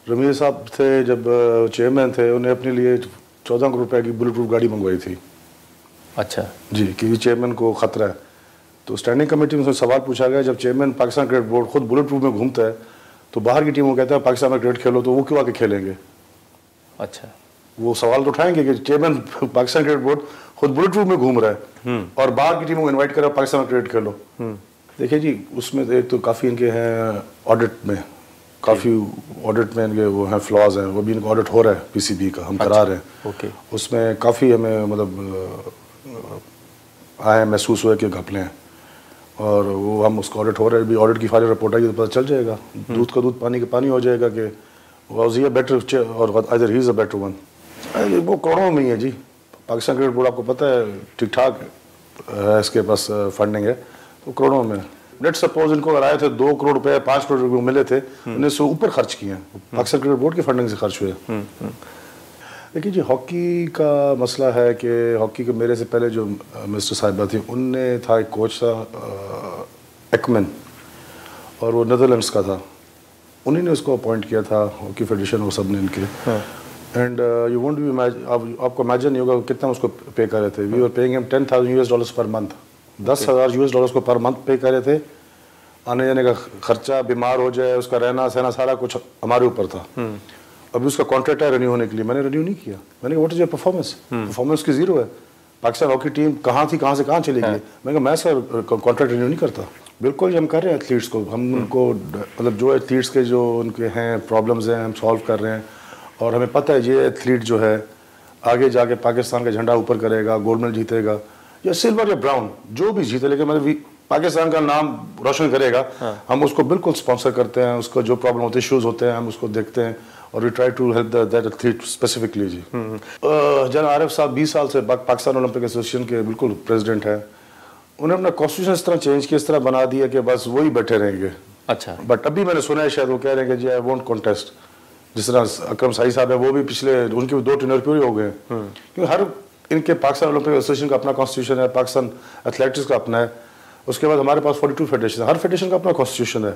रमीज साहब थे जब चेयरमैन थे, उन्हें अपने लिए 14 करोड़ रुपए की बुलेट प्रूफ गाड़ी मंगवाई थी। अच्छा जी, कि चेयरमैन को खतरा है। तो स्टैंडिंग कमेटी में सवाल पूछा गया, जब चेयरमैन पाकिस्तान क्रिकेट बोर्ड खुद बुलेट प्रूफ में घूमता है तो बाहर की टीमों को कहता है पाकिस्तान में क्रिकेट खेलो, तो वो क्यों आके खेलेंगे? अच्छा, वो सवाल तो उठाएंगे कि चेयरमैन पाकिस्तान क्रिकेट बोर्ड खुद बुलेट प्रूफ में घूम रहा है और बाहर की टीमों को इन्वाइट करा पाकिस्तान में क्रिकेट खेलो। देखिए जी, उसमें एक तो काफ़ी इनके हैं ऑडिट में, काफ़ी ऑडिट में इनके वो हैं फ्लॉज हैं, वो भी इनका ऑडिट हो रहा है पीसीबी का, हम करा रहे हैं। ओके, उसमें काफ़ी हमें मतलब आए महसूस हुआ कि घपले हैं, और वो हम उसका ऑडिट हो रहा है। भी ऑडिट की फाइनल रिपोर्ट आएगी तो पता चल जाएगा, दूध का दूध पानी का पानी हो जाएगा कि वाज ही अ बेटर और other he is a better one. वो करोड़ों में ही है जी। पाकिस्तान क्रिकेट बोर्ड आपको पता है ठीक ठाक है, इसके पास फंडिंग है तो करोड़ों में। लेट सपोज इनको अगर आए थे 2 करोड़ रुपए 5 करोड़ रुपए मिले थे, उन्हें से ऊपर खर्च किए हैं, पाकिस्तान क्रिकेट बोर्ड की फंडिंग से खर्च हुए। देखिए जी, हॉकी का मसला है कि हॉकी के मेरे से पहले जो मिनिस्टर साहिबा थी, उनने था एक कोच था एकमन, और वो नीदरलैंड्स का था, उन्हीं ने उसको अपॉइंट किया था, हॉकी फेडरेशन और सब ने इनके। एंड यू वोंट बी आपको इमेजिन नहीं होगा कितना उसको पे कर रहे थे। We were paying him $10,000 per month, $10,000 को पर मंथ पे कर रहे थे। आने जाने का खर्चा, बीमार हो जाए उसका रहना सहना सारा कुछ हमारे ऊपर था। अभी उसका कॉन्ट्रैक्ट है रिन्यू होने के लिए, मैंने रिन्यू नहीं किया। मैंने कहा what is your performance? Performance की जीरो है। पाकिस्तान हॉकी टीम कहाँ थी, कहाँ से कहाँ चली गई? मैंने कहा मैं सर कॉन्ट्रैक्ट रिन्यू नहीं करता। बिल्कुल हम कर रहे हैं एथलीट्स को, हम उनको मतलब जो एथलीट्स के जो उनके हैं प्रॉब्लम्स हैं हम सॉल्व कर रहे हैं, और हमें पता है ये एथलीट जो है आगे जाके पाकिस्तान का झंडा ऊपर करेगा, गोल्ड मेडल जीतेगा या सिल्वर या ब्राउन जो भी जीते, लेकिन मतलब पाकिस्तान का नाम रोशन करेगा। हम उसको बिल्कुल स्पॉन्सर करते हैं, उसको जो प्रॉब्लम होते हैं इश्यूज होते हैं हम उसको देखते हैं और we try to help that athlete specifically जी। जनाब आरिफ साहब 20 साल से पाकिस्तान ओलंपिक एसोसिएशन के बिल्कुल प्रेसिडेंट हैं। उन्होंने अपना कॉन्स्टिट्यूशन इस तरह चेंज किया, इस तरह बना दिया कि बस वही बैठे रहेंगे। अच्छा, बट अभी मैंने सुना है शायद वो कह रहे हैं कि जी आई वोंट कॉन्टेस्ट। जिस तरह अकरम साई साहब है वो भी पिछले उनके 2 टेन्योर पूरे हो गए, क्योंकि हर इनके पाकिस्तान ओलंपिक एसोसिएशन का अपना कॉन्स्टिट्यूशन है, पाकिस्तान एथलेटिक्स का अपना है, उसके बाद हमारे पास 42 फेडरेशन है, हर फेडरेशन का अपना कॉन्स्टिट्यूशन है।